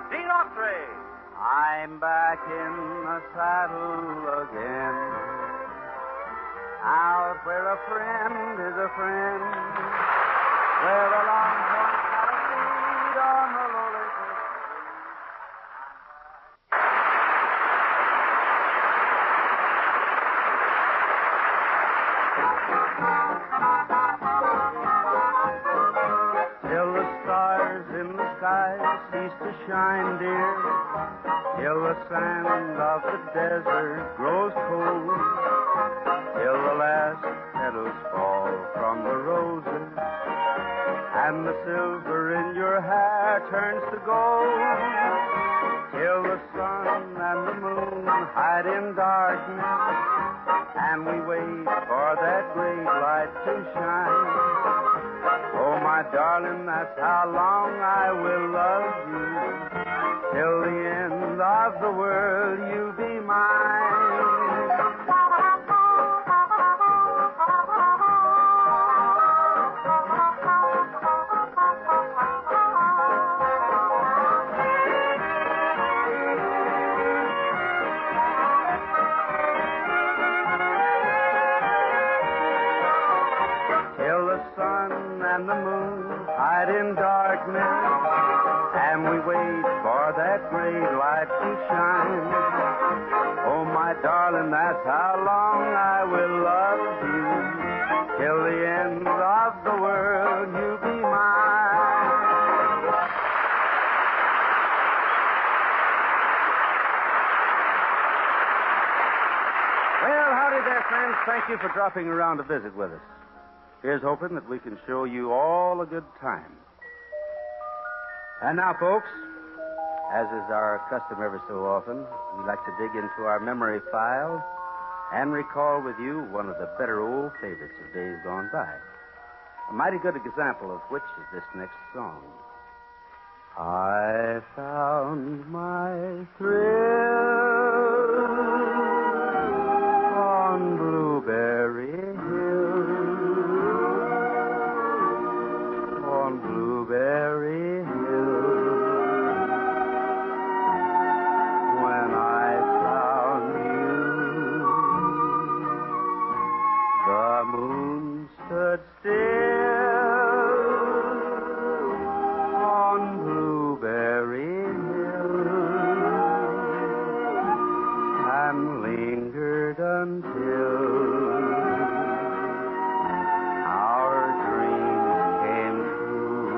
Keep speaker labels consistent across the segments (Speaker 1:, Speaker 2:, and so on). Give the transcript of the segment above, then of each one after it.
Speaker 1: Gene Autry.
Speaker 2: I'm back in the saddle again, out where a friend is a friend, where the longhorn cattle feed on the lowly creek. Till the stars in the sky cease to shine, dear, till the sand of the desert grows cold, till the last petals fall from the roses, and the silver in your hair turns to gold, till the sun and the moon hide in darkness, and we wait for that great light to shine. Oh, my darling, that's how long I will love you, till the end of the world you be mine. Till the sun and the moon hide in darkness, and we wait for that great light to shine. Oh, my darling, that's how long I will love you, till the end of the world you be mine. Well, howdy there, friends. Thank you for dropping around to visit with us. Here's hoping that we can show you all a good time. And now, folks, as is our custom every so often, we like to dig into our memory file and recall with you one of the better old favorites of days gone by. A mighty good example of which is this next song. I found my thrill on Blueberry Hill, on Blueberry Hill, when I found you. The moon stood still on Blueberry Hill and lingered until our dreams came true.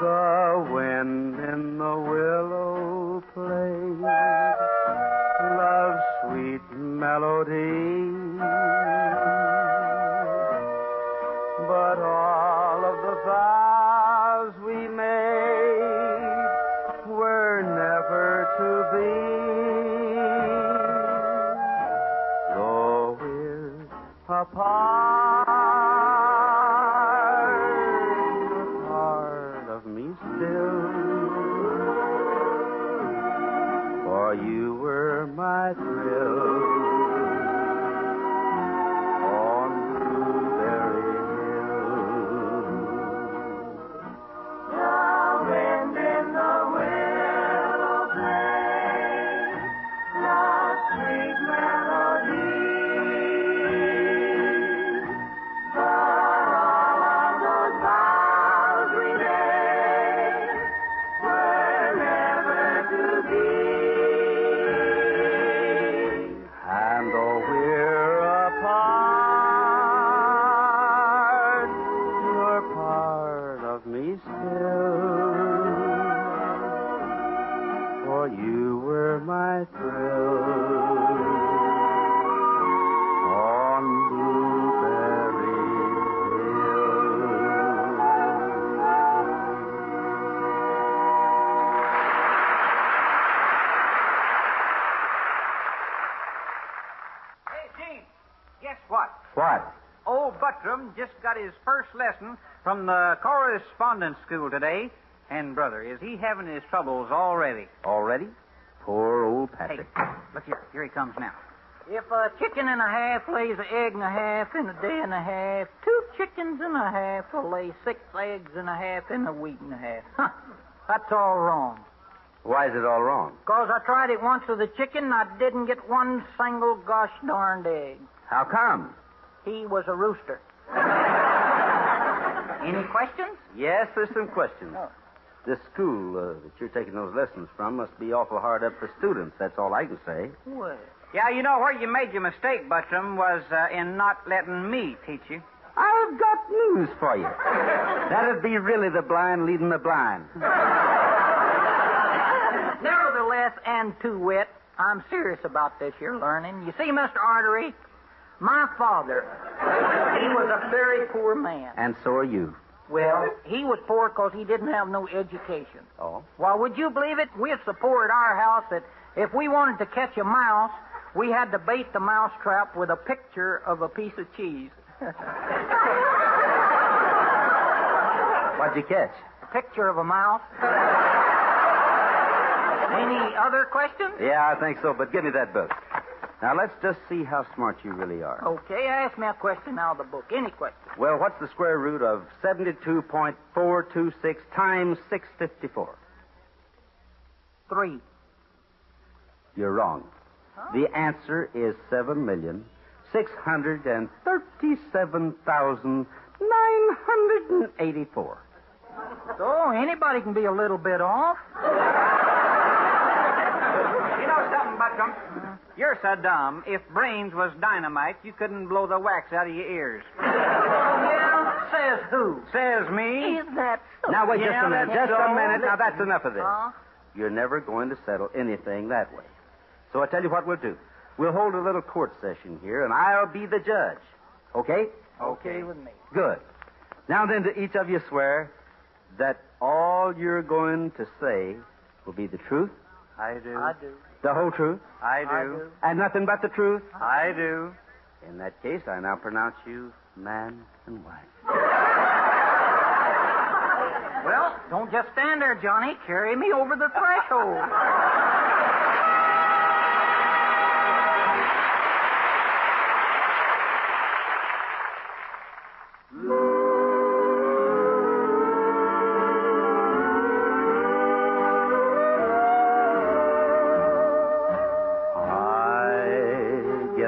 Speaker 2: The wind in the willow played love's sweet melody, but all of the vows we made were never to be. Though we're apart, you're part of me still, for you were my thrill on Blueberry Hill. The wind in the willow played the sweet melody, but all of those vows we made were never to be. And though we're apart, you're part of me still, for you were my thrill on Blueberry
Speaker 1: Hey, Gene, guess what?
Speaker 2: What?
Speaker 1: Old Buttram just got his first lesson from the correspondence school today. And, brother, is he having his troubles already?
Speaker 2: Already? Poor old
Speaker 1: Hey,
Speaker 2: Patrick.
Speaker 1: look here. Here he comes now.
Speaker 3: If a chicken and a half lays an egg and a half in a day and a half, 2 chickens and a half will lay 6 eggs and a half in a week and a half. Huh. That's all wrong.
Speaker 4: Why is it all wrong?
Speaker 3: 'Cause I tried it once with a chicken and I didn't get one single gosh darned egg.
Speaker 4: How come?
Speaker 3: He was a rooster. Any questions?
Speaker 4: Yes, there's some questions.
Speaker 3: Oh.
Speaker 4: This school that you're taking those lessons from must be awful hard up for students. That's all I can say.
Speaker 3: Well.
Speaker 1: Yeah, you know where you made your mistake, Buttram, was in not letting me teach you.
Speaker 4: I've got news for you. That'd be really the blind leading the blind.
Speaker 3: Nevertheless, and to wit, I'm serious about this here learning. You see, Mr. Artery, my father, he was a very poor man.
Speaker 4: And so are you.
Speaker 3: Well, he was poor because he didn't have no education.
Speaker 4: Oh?
Speaker 3: Well, would you believe it? We're so poor at our house that if we wanted to catch a mouse, we had to bait the mouse trap with a picture of a piece of cheese.
Speaker 4: What'd you catch?
Speaker 3: A picture of a mouse. Any other questions?
Speaker 4: Yeah, I think so, but give me that book. Now, let's just see how smart you really are.
Speaker 3: Okay, ask me a question out of the book. Any question?
Speaker 4: Well, what's the square root of 72.426 times 654?
Speaker 3: 3.
Speaker 4: You're wrong.
Speaker 3: Huh?
Speaker 4: The answer is 7,637,984.
Speaker 3: So anybody can be a little bit off.
Speaker 1: You know something, Buttram? You're so dumb. If brains was dynamite, you couldn't blow the wax out of your ears.
Speaker 3: Yeah? Says who?
Speaker 1: Says me.
Speaker 3: Is that so?
Speaker 4: Now, wait just a minute. Just a minute. Now, that's enough of this.
Speaker 3: Huh?
Speaker 4: You're never going to settle anything that way. So I tell you what we'll do. We'll hold a little court session here, and I'll be the judge. Okay?
Speaker 3: Okay with me.
Speaker 4: Good. Now then, to each of you swear that all you're going to say will be the truth.
Speaker 1: I do.
Speaker 3: I do.
Speaker 4: The whole truth.
Speaker 1: I do.
Speaker 3: I do.
Speaker 4: And nothing but the truth.
Speaker 1: I do.
Speaker 4: In that case, I now pronounce you man and wife.
Speaker 3: Well, don't just stand there, Johnny. Carry me over the threshold.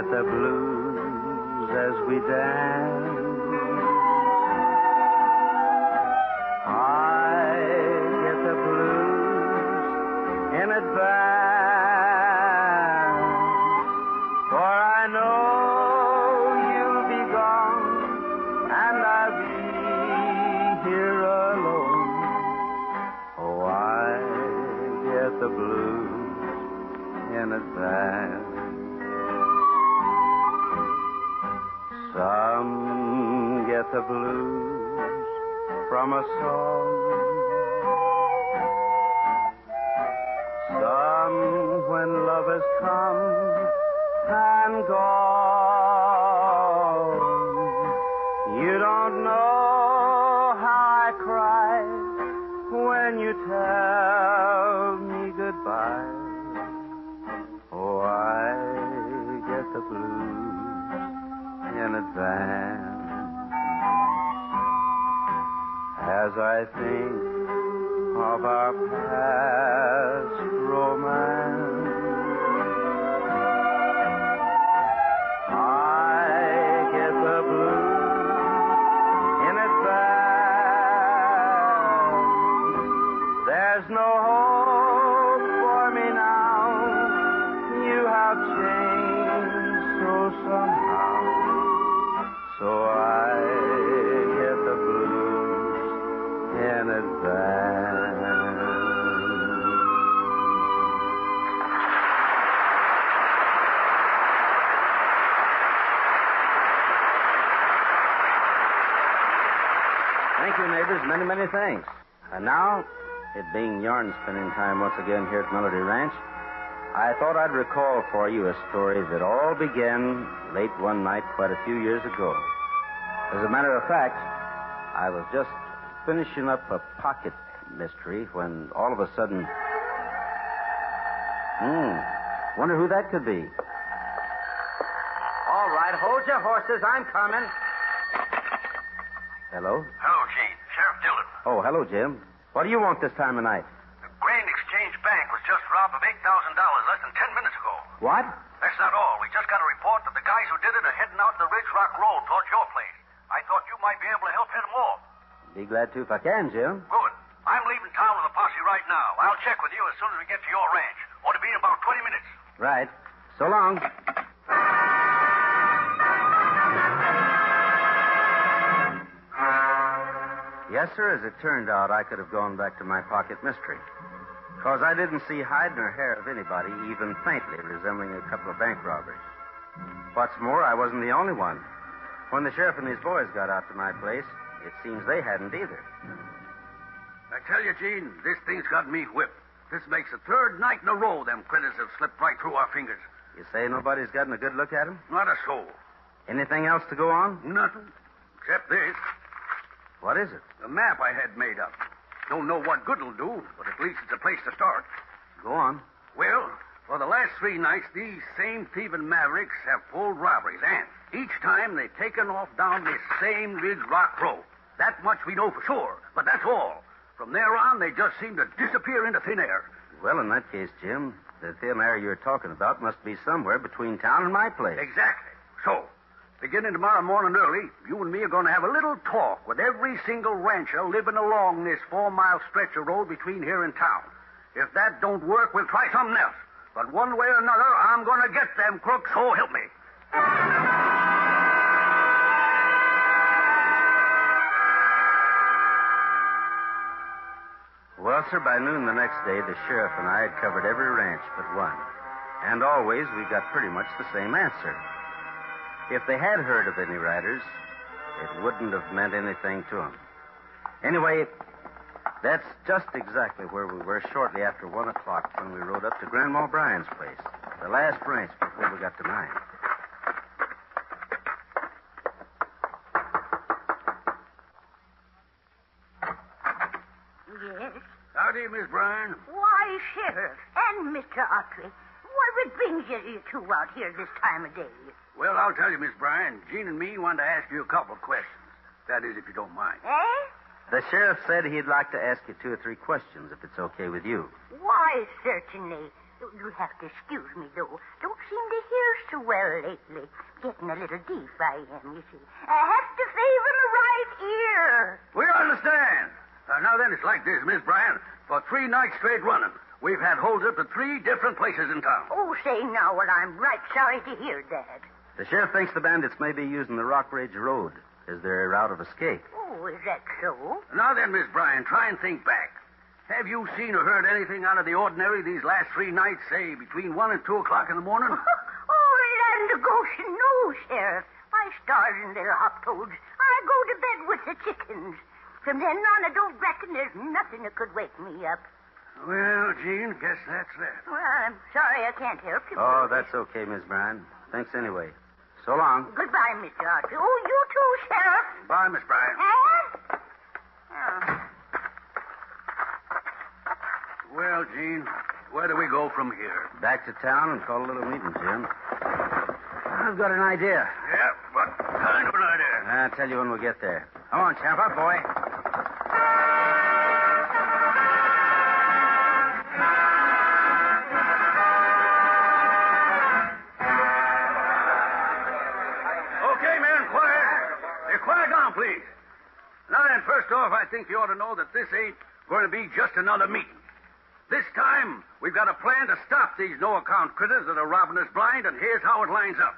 Speaker 4: The blues as we dance. I get the blues in advance, for I know you'll be gone and I'll be here alone. Oh, I get the blues in advance. Some get the blues from a song. Some when love has come and gone. You don't know how I cry when you tell me goodbye. Oh, I get the blues in advance. As I think of our past romance, I get the blues in advance. There's no hope for me now. You have changed so somehow. So I get the blues in advance. Thank you, neighbors. Many, many thanks. And now, it being yarn spinning time once again here at Melody Ranch, I thought I'd recall for you a story that all began late one night quite a few years ago. As a matter of fact, I was just finishing up a pocket mystery when all of a sudden... wonder who that could be. Hold your horses. I'm coming. Hello?
Speaker 5: Hello, Gene. Sheriff Dillon.
Speaker 4: Oh, hello, Jim. What do you want this time of night?
Speaker 5: The Grain Exchange Bank was just robbed of $8,000 less than 10 minutes ago.
Speaker 4: What?
Speaker 5: That's not all. We just got a report that the guys who did it are heading out the Ridge Rock Road towards your place. I thought you might be able to help head them off.
Speaker 4: Be glad to if I can, Jim.
Speaker 5: Good. I'm leaving town with a posse right now. I'll check with you as soon as we get to your ranch. Ought to be in about 20 minutes.
Speaker 4: Right. So long. Yes, sir. As it turned out, I could have gone back to my pocket mystery. Because I didn't see hide nor hair of anybody even faintly resembling a couple of bank robbers. What's more, I wasn't the only one. When the sheriff and his boys got out to my place, it seems they hadn't either.
Speaker 6: I tell you, Gene, this thing's got me whipped. This makes the third night in a row them critters have slipped right through our fingers.
Speaker 4: You say nobody's gotten a good look at him?
Speaker 6: Not a soul.
Speaker 4: Anything else to go on?
Speaker 6: Nothing. Except this.
Speaker 4: What is it?
Speaker 6: The map I had made up. Don't know what good it'll do, but at least it's a place to start.
Speaker 4: Go on.
Speaker 6: Well, for the last 3 nights, these same thieving mavericks have pulled robberies, and each time they've taken off down this same Ridge Rock Road. That much we know for sure, but that's all. From there on, they just seem to disappear into thin air.
Speaker 4: Well, in that case, Jim, the thin air you're talking about must be somewhere between town and my place.
Speaker 6: Exactly. So, beginning tomorrow morning early, you and me are going to have a little talk with every single rancher living along this 4-mile stretch of road between here and town. If that don't work, we'll try something else. But one way or another, I'm going to get them crooks, so help me.
Speaker 4: Well, sir, by noon the next day, the sheriff and I had covered every ranch but one. And always we got pretty much the same answer. If they had heard of any riders, it wouldn't have meant anything to them. Anyway, that's just exactly where we were shortly after 1 o'clock when we rode up to Grandma Bryan's place, the last ranch before we got to mine.
Speaker 7: Yes?
Speaker 6: Howdy, Miss Bryan.
Speaker 7: Why, Sheriff and Mr. Otley, what brings you two out here this time of day?
Speaker 6: Well, I'll tell you, Miss Bryan, Gene and me wanted to ask you a couple of questions. That is, if you don't mind.
Speaker 7: Eh?
Speaker 4: The sheriff said he'd like to ask you 2 or 3 questions, if it's okay with you.
Speaker 7: Why, certainly. You'll have to excuse me, though. Don't seem to hear so well lately. Getting a little deaf, I am, you see. I have to favor my right ear.
Speaker 6: We understand. Now then, it's like this, Miss Bryan. For 3 nights straight running, we've had holds up at 3 different places in town.
Speaker 7: Oh, say now, well, I'm right sorry to hear that.
Speaker 4: The sheriff thinks the bandits may be using the Rock Ridge Road as their route of escape.
Speaker 7: Oh, is that so?
Speaker 6: Now then, Miss Bryan, try and think back. Have you seen or heard anything out of the ordinary these last 3 nights, say, between 1 and 2 o'clock in the morning?
Speaker 7: Oh, land of Goshen, no, Sheriff. My stars and little hop toads. I go to bed with the chickens. From then on, I don't reckon there's nothing that could wake me up.
Speaker 6: Well, Gene, guess that's that.
Speaker 7: Well, I'm sorry I can't help you.
Speaker 4: Oh,
Speaker 7: boy.
Speaker 4: that's okay, Miss Bryan. Thanks anyway. So long.
Speaker 7: Goodbye, Mr. Archie. Oh, you too, Sheriff.
Speaker 6: Bye, Miss Bryan.
Speaker 7: Huh? Oh.
Speaker 6: Well, Gene, where do we go from here?
Speaker 4: Back to town and call a little meeting, Jim. I've got an idea.
Speaker 6: Yeah, what kind of an idea?
Speaker 4: I'll tell you when we get there. Come on, champ. Up, boy.
Speaker 6: Okay, men, quiet. Hey, quiet down, please. Now then, first off, I think you ought to know that this ain't going to be just another meeting. This time, we've got a plan to stop these no-account critters that are robbing us blind, and here's how it lines up.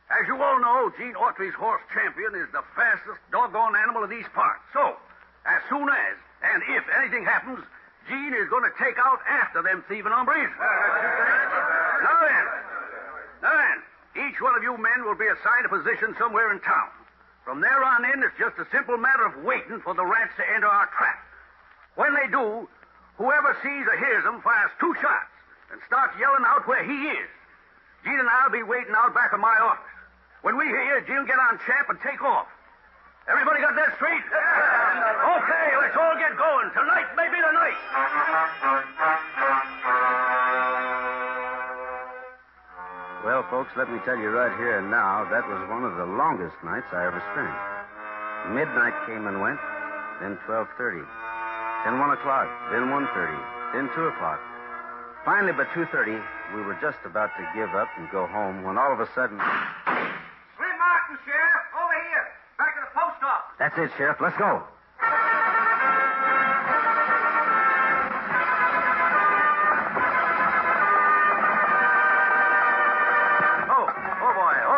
Speaker 6: As you all know, Gene Autry's horse Champion is the fastest doggone animal in these parts. So, as soon as, and if anything happens, Gene is going to take out after them thieving hombres. Now then, each one of you men will be assigned a position somewhere in town. From there on in, it's just a simple matter of waiting for the rats to enter our trap. When they do, whoever sees or hears them fires 2 shots and starts yelling out where he is. Gene and I'll be waiting out back of my office. When we hear, Gene get on Champ and take off. Everybody got that straight? Okay, let's all get going. Tonight may be the night.
Speaker 4: Well, folks, let me tell you right here and now, that was one of the longest nights I ever spent. Midnight came and went, then 12:30, then 1 o'clock, then 1:30, then 2 o'clock. Finally, by 2:30, we were just about to give up and go home when all of a sudden...
Speaker 1: Slim Martin, Sheriff, over here, back at the post office.
Speaker 4: That's it, Sheriff. Let's go.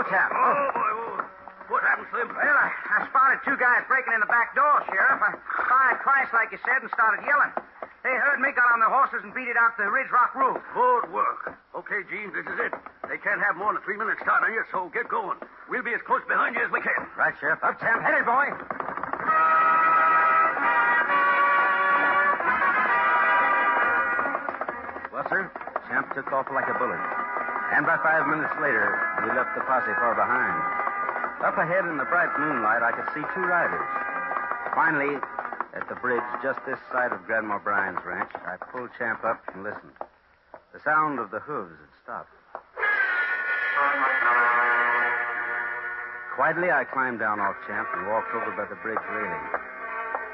Speaker 1: Chap.
Speaker 6: Oh, boy. What happened, Slim?
Speaker 1: Well, I spotted two guys breaking in the back door, Sheriff. I fired twice, like you said, and started yelling. They heard me, got on their horses, and beat it out the Ridge Rock roof.
Speaker 6: Good work. Okay, Gene, this is it. They can't have more than a 3-minute start on you, so get going. We'll be as close behind you as we can.
Speaker 4: Right, Sheriff.
Speaker 1: Up, Sam. Headed, boy.
Speaker 4: Well, sir, Champ took off like a bullet. And by 5 minutes later, we left the posse far behind. Up ahead in the bright moonlight, I could see two riders. Finally, at the bridge just this side of Grandma Bryan's ranch, I pulled Champ up and listened. The sound of the hooves had stopped. Quietly, I climbed down off Champ and walked over by the bridge railing.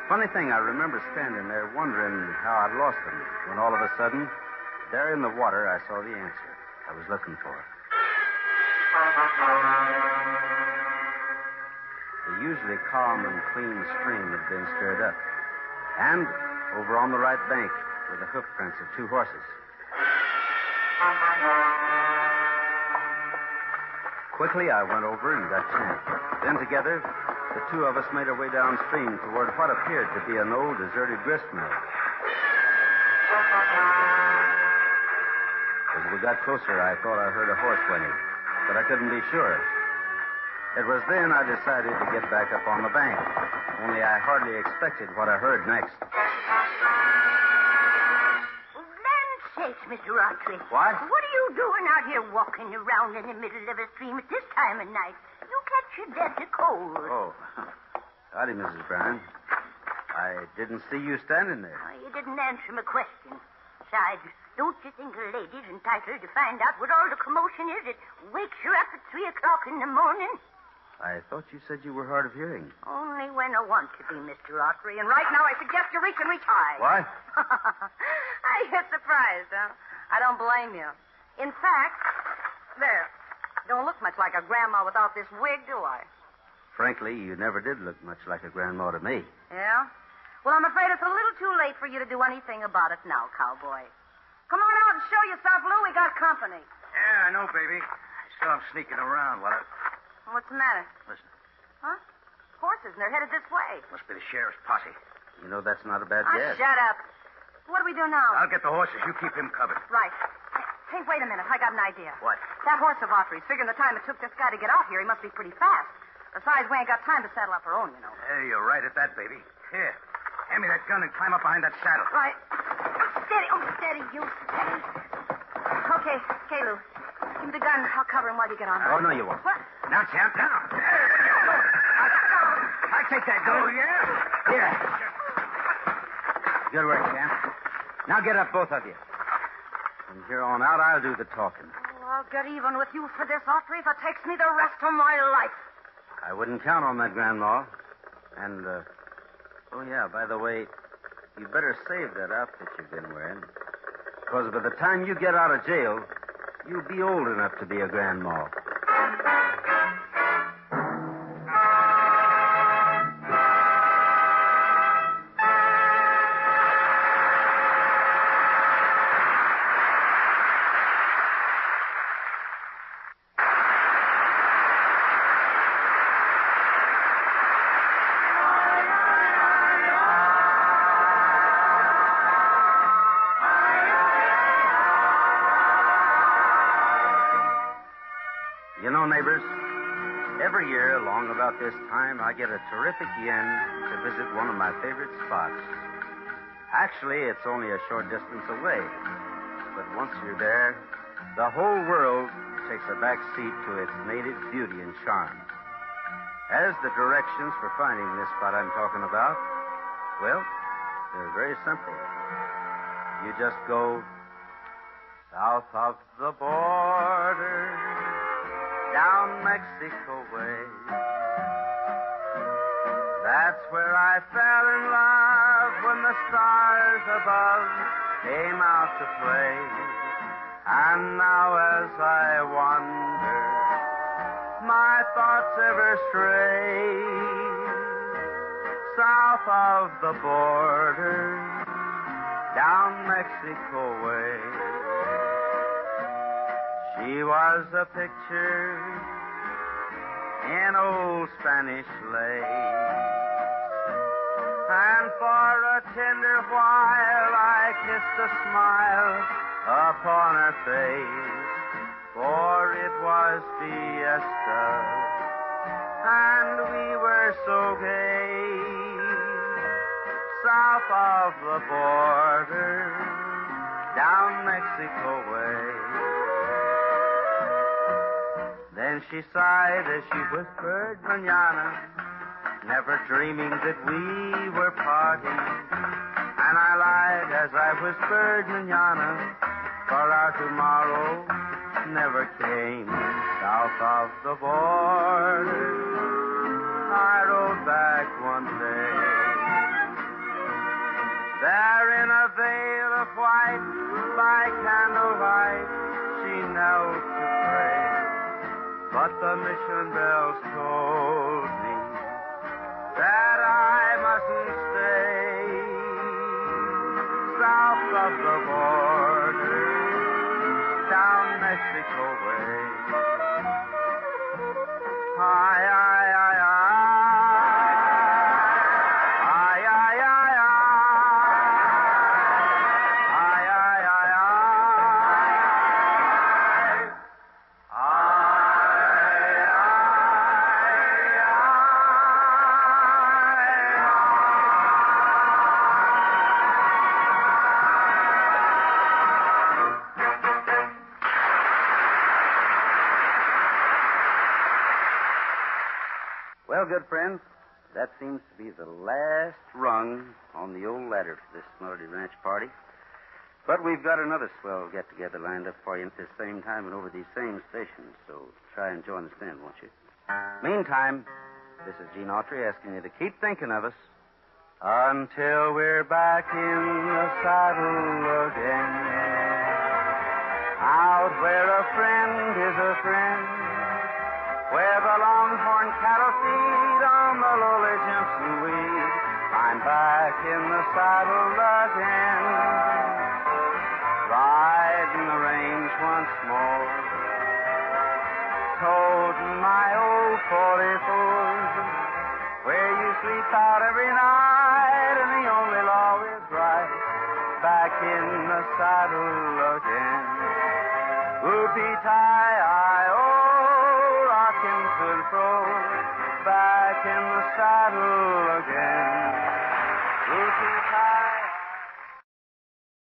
Speaker 4: Funny thing, I remember standing there wondering how I'd lost him, when all of a sudden, there in the water, I saw the answer I was looking for. The usually calm and clean stream had been stirred up. And over on the right bank were the hoof prints of two horses. Quickly, I went over and got Champ. Then together, the two of us made our way downstream toward what appeared to be an old deserted grist mill. As we got closer, I thought I heard a horse whinny, but I couldn't be sure. It was then I decided to get back up on the bank, only I hardly expected what I heard next.
Speaker 7: Land sakes, Mr. Autry.
Speaker 4: What?
Speaker 7: What are you doing out here walking around in the middle of a stream at this time of night? You catch your death of cold.
Speaker 4: Oh. Howdy, Mrs. Bryan. I didn't see you standing there.
Speaker 7: Oh, you didn't answer my question. Besides, don't you think a lady's entitled to find out what all the commotion is that wakes her up at 3 o'clock in the morning?
Speaker 4: I thought you said you were hard of hearing.
Speaker 7: Only when I want to be, Mr. Autry.
Speaker 3: And right now, I suggest you reach and reach high.
Speaker 4: What?
Speaker 3: You're surprised, huh? I don't blame you. In fact, there. Don't look much like a grandma without this wig, do I?
Speaker 4: Frankly, you never did look much like a grandma to me.
Speaker 3: Yeah? Well, I'm afraid it's a little too late for you to do anything about it now, cowboy. Come on out and show yourself, Lou. We got company.
Speaker 1: Yeah, I know, baby. I saw him sneaking around while
Speaker 3: What's the matter?
Speaker 1: Listen,
Speaker 3: Huh? Horses, and they're headed this way.
Speaker 1: must be the sheriff's posse.
Speaker 4: You know, that's not a bad guess.
Speaker 3: Shut up. What do we do now?
Speaker 1: I'll get the horses. You keep him covered.
Speaker 3: Right. Hey, wait a minute. I got an idea.
Speaker 1: What?
Speaker 3: That horse of Autry's, figuring the time it took this guy to get out here, he must be pretty fast. Besides, we ain't got time to saddle up our own, you know.
Speaker 1: Hey, you're right at that, baby. Here, hand me that gun and climb up behind that saddle.
Speaker 3: Right. Steady. Oh, steady, you. Steady. Okay, Lou. Give me the gun. I'll cover him while you get on.
Speaker 4: Oh, no, you won't.
Speaker 3: What?
Speaker 1: Now, champ, now. I'll take that gun. Oh, yeah?
Speaker 4: Here. Good work, Champ. Now get up, both of you. From here on out, I'll do the talking.
Speaker 3: Oh, I'll get even with you for this, Autry, if it takes me the rest of my life.
Speaker 4: I wouldn't count on that, Grandma. And, oh, yeah, by the way, you better save that outfit you've been wearing. Because by the time you get out of jail, you'll be old enough to be a grandma. You know, neighbors, every year along about this time, I get a terrific yen to visit one of my favorite spots. Actually, it's only a short distance away. But once you're there, the whole world takes a back seat to its native beauty and charm. As the directions for finding this spot I'm talking about, well, they're very simple. You just go south of the border
Speaker 2: down Mexico way. That's where I fell in love when the stars above came out to play. And now as I wander, my thoughts ever stray south of the border, down Mexico way. She was a picture in old Spanish lace, and for a tender while I kissed a smile upon her face, for it was fiesta, and we were so gay, south of the border, down Mexico way. Then she sighed as she whispered, "Mañana," never dreaming that we were parting. And I lied as I whispered, "Mañana," for our tomorrow never came. South of the border, I rode back one day. There in a veil of white, by candlelight, she knelt to pray. But the mission bells told me that I mustn't stay south of the border, down Mexico way. Ay, ay, ay, ay.
Speaker 4: Well, good friends, that seems to be the last rung on the old ladder for this Melody Ranch party. But we've got another swell get-together lined up for you at this same time and over these same stations, so try and join us then, won't you? Meantime, this is Gene Autry asking you to keep thinking of us until we're back in the saddle again. Out where a friend is a friend, where the longhorn cattle feed on the lowly Jimson weed, I'm back in the saddle again, riding the range once more, toting my old 44, where you sleep out every night and the only law is right, back in the saddle again. Whoopie-tie-I-oh, rockin' to and fro, back in the saddle again.